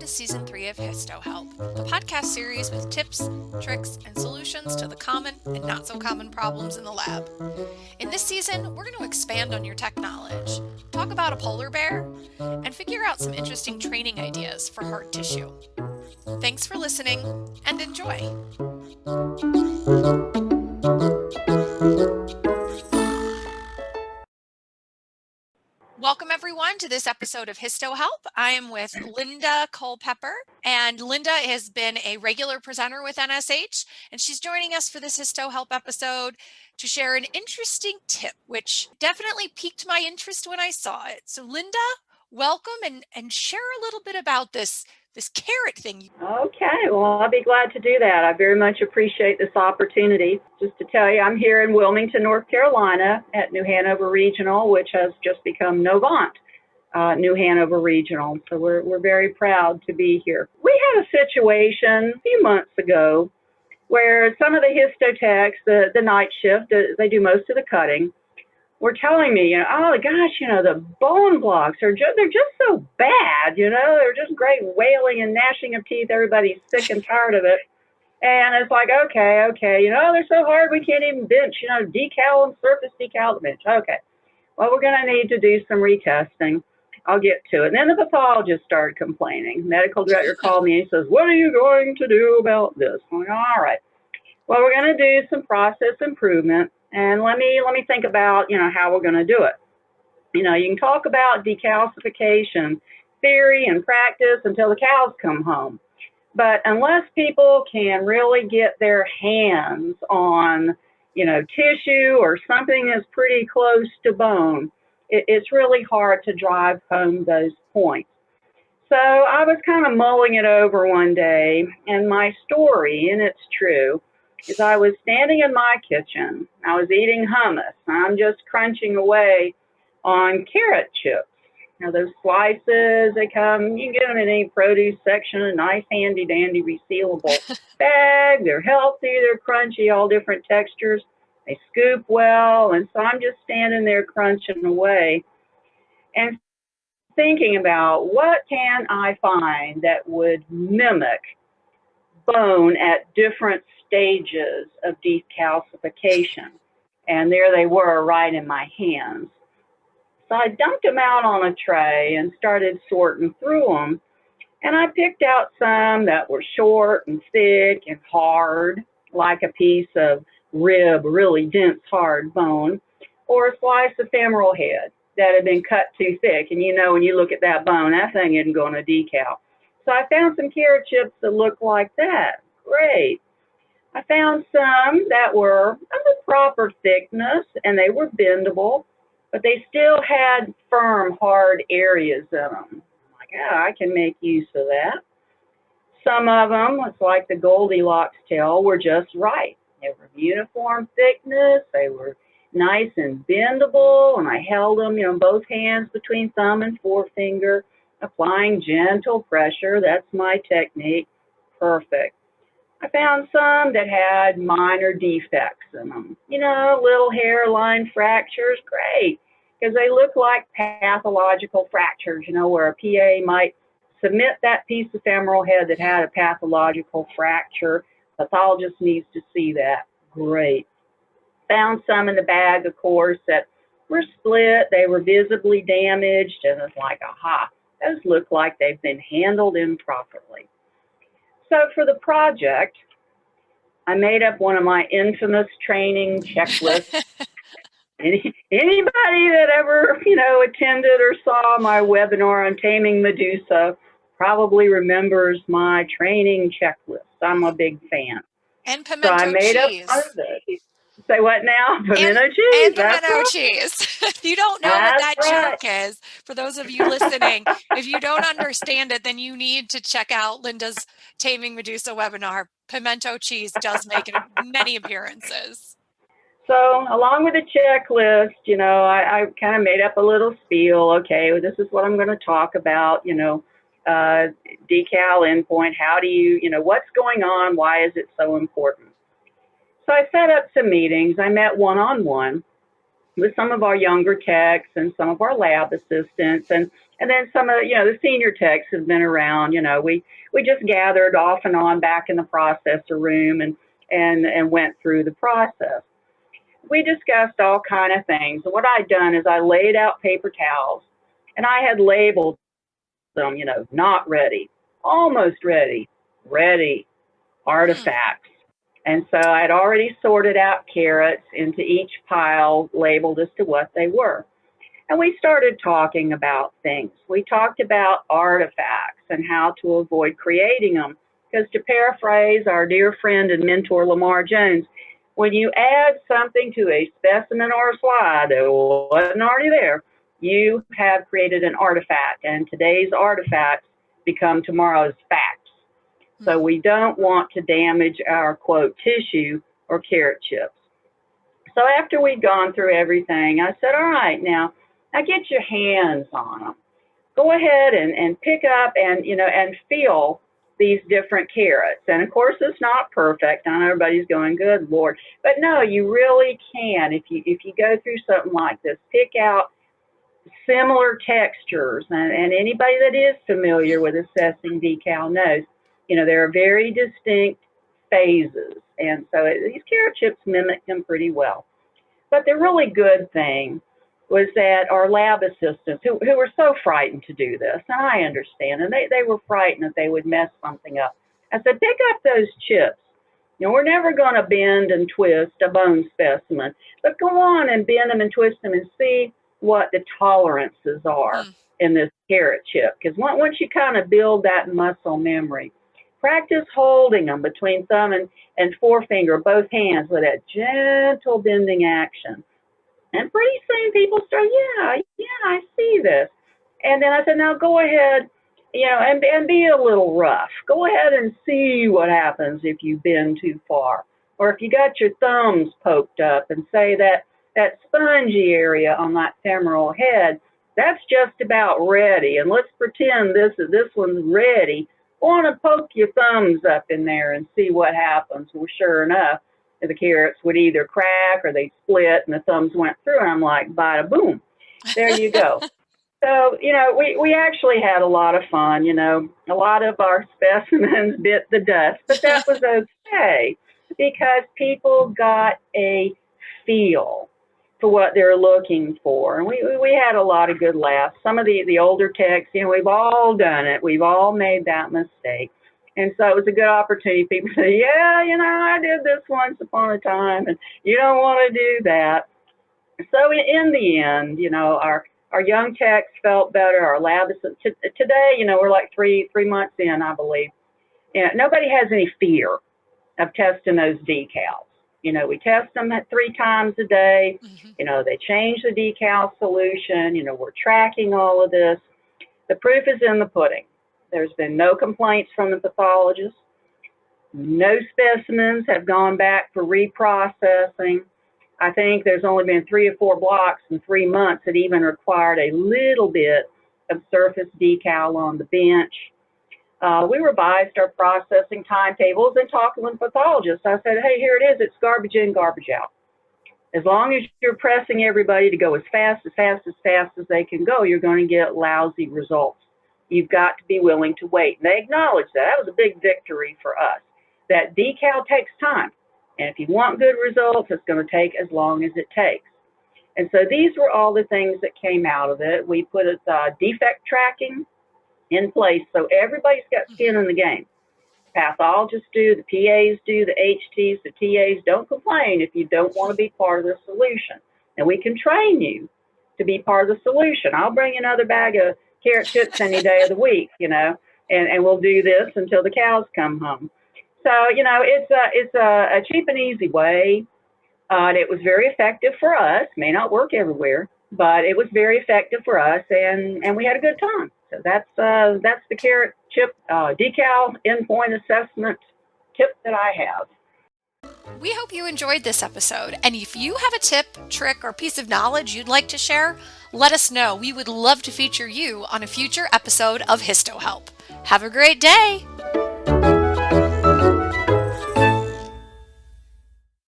to Season 3 of HistoHelp, a podcast series with tips, tricks, and solutions to the common and not so common problems in the lab. In this season, we're going to expand on your tech knowledge, talk about a polar bear, and figure out some interesting training ideas for hard tissue. Thanks for listening, and enjoy! Welcome, everyone, to this episode of HistoHelp. I am with Linda Culpepper, and Linda has been a regular presenter with NSH, and she's joining us for this HistoHelp episode to share an interesting tip, which definitely piqued my interest when I saw it. So, Linda, welcome, and share a little bit about this carrot thing. Okay, well, I'll be glad to do that. I very much appreciate this opportunity. Just to tell you, I'm here in Wilmington, North Carolina at New Hanover Regional, which has just become Novant New Hanover Regional. So we're very proud to be here. We had a situation a few months ago where some of the histotechs, the night shift, they do most of the cutting, were telling me, oh gosh, the bone blocks they're just so bad, they're just great wailing and gnashing of teeth. Everybody's sick and tired of it. And it's like, okay, they're so hard we can't even bench, decal and surface decal the bench. Okay, well, we're going to need to do some retesting. I'll get to it. And then the pathologist started complaining. Medical director called me and he says, what are you going to do about this? I'm like, all right. Well, we're going to do some process improvement. And let me think about, how we're going to do it. You can talk about decalcification theory and practice until the cows come home. But unless people can really get their hands on, tissue or something that's pretty close to bone, it's really hard to drive home those points. So I was kind of mulling it over one day, and my story, and it's true, is I was standing in my kitchen. I was eating hummus. I'm just crunching away on carrot chips. Those slices, they come, you can get them in any produce section, a nice handy dandy resealable bag. They're healthy, they're crunchy, all different textures. They scoop well. And so I'm just standing there crunching away and thinking about what can I find that would mimic bone at different stages of decalcification. And there they were right in my hands. So I dumped them out on a tray and started sorting through them. And I picked out some that were short and thick and hard, like a piece of rib, really dense, hard bone, or a slice of femoral head that had been cut too thick. And when you look at that bone, that thing isn't going to decal. So I found some carrot chips that looked like that. Great. I found some that were of the proper thickness and they were bendable, but they still had firm, hard areas in them. I'm like, I can make use of that. Some of them, it's like the Goldilocks tail, were just right. They were of uniform thickness. They were nice and bendable, and I held them, both hands between thumb and forefinger, applying gentle pressure. That's my technique. Perfect. I found some that had minor defects in them. Little hairline fractures. Great, because they look like pathological fractures, where a PA might submit that piece of femoral head that had a pathological fracture. Pathologist needs to see that. Great. Found some in the bag, of course, that were split. They were visibly damaged, and it's like, aha, those look like they've been handled improperly. So for the project, I made up one of my infamous training checklists. Anybody that ever, attended or saw my webinar on taming Medusa probably remembers my training checklist. I'm a big fan. And pimento so I made cheese. Up this. Say what now? Pimento cheese. And pimento cheese. If you don't know what that joke is, for those of you listening, if you don't understand it, then you need to check out Linda's Taming Medusa webinar. Pimento cheese does make many appearances. So along with the checklist, I kind of made up a little spiel. Okay, well, this is what I'm going to talk about, decal endpoint. How do you, what's going on? Why is it so important? So I set up some meetings. I met one-on-one, with some of our younger techs and some of our lab assistants, and then some of the senior techs have been around. We just gathered off and on back in the processor room and went through the process. We discussed all kind of things. And what I'd done is I laid out paper towels and I had labeled them, not ready, almost ready, ready, Hmm. artifacts. And so I'd already sorted out carrots into each pile, labeled as to what they were. And we started talking about things. We talked about artifacts and how to avoid creating them. Because to paraphrase our dear friend and mentor Lamar Jones, when you add something to a specimen or a slide that wasn't already there, you have created an artifact. And today's artifacts become tomorrow's facts. So Hmm. we don't want to damage our, quote, tissue or carrot chips. So after we'd gone through everything, I said, all right, now get your hands on them. Go ahead and pick up and feel these different carrots. And of course, it's not perfect. I know everybody's going, good Lord. But no, you really can. If you go through something like this, pick out similar textures. And anybody that is familiar with assessing decal knows, there are very distinct phases. And so these carrot chips mimic them pretty well. But the really good thing was that our lab assistants, who were so frightened to do this, and I understand, and they were frightened that they would mess something up. I said, pick up those chips. We're never going to bend and twist a bone specimen, but go on and bend them and twist them and see what the tolerances are Hmm. in this carrot chip. Because once you kind of build that muscle memory, practice holding them between thumb and forefinger, both hands, with that gentle bending action. And pretty soon people start, yeah, I see this. And then I said, now go ahead, and be a little rough. Go ahead and see what happens if you bend too far. Or if you got your thumbs poked up and say that spongy area on that femoral head, that's just about ready. And let's pretend this one's ready. Want to poke your thumbs up in there and see what happens. Well, sure enough, the carrots would either crack or they'd split and the thumbs went through. And I'm like, bada boom, there you go. So, we actually had a lot of fun. A lot of our specimens bit the dust, but that was okay because people got a feel for what they're looking for. And we had a lot of good laughs. Some of the older techs, we've all done it. We've all made that mistake. And so it was a good opportunity. People say, yeah, I did this once upon a time, and you don't want to do that. So in the end, our young techs felt better. Our lab today, we're like three months in, I believe. Nobody has any fear of testing those decals. We test them at 3 times a day. Hmm. They change the decal solution. We're tracking all of this. The proof is in the pudding. There's been no complaints from the pathologist. No specimens have gone back for reprocessing. I think there's only been 3 or 4 blocks in 3 months that even required a little bit of surface decal on the bench. We revised our processing timetables and talked with pathologists. I said, hey, here it is. It's garbage in, garbage out. As long as you're pressing everybody to go as fast as they can go, you're going to get lousy results. You've got to be willing to wait. And they acknowledged that. That was a big victory for us. That decal takes time. And if you want good results, it's going to take as long as it takes. And so these were all the things that came out of it. We put defect tracking in place so everybody's got skin Hmm. in the game. Pathologists do, the PAs do, the HTs, the TAs. Don't complain if you don't want to be part of the solution. And we can train you to be part of the solution. I'll bring another bag of carrot chips any day of the week, and we'll do this until the cows come home. So, it's a cheap and easy way. And it was very effective for us. May not work everywhere, but it was very effective for us, and we had a good time. So that's the carrot chip decal endpoint assessment tip that I have. We hope you enjoyed this episode. And if you have a tip, trick, or piece of knowledge you'd like to share, let us know. We would love to feature you on a future episode of HistoHelp. Have a great day.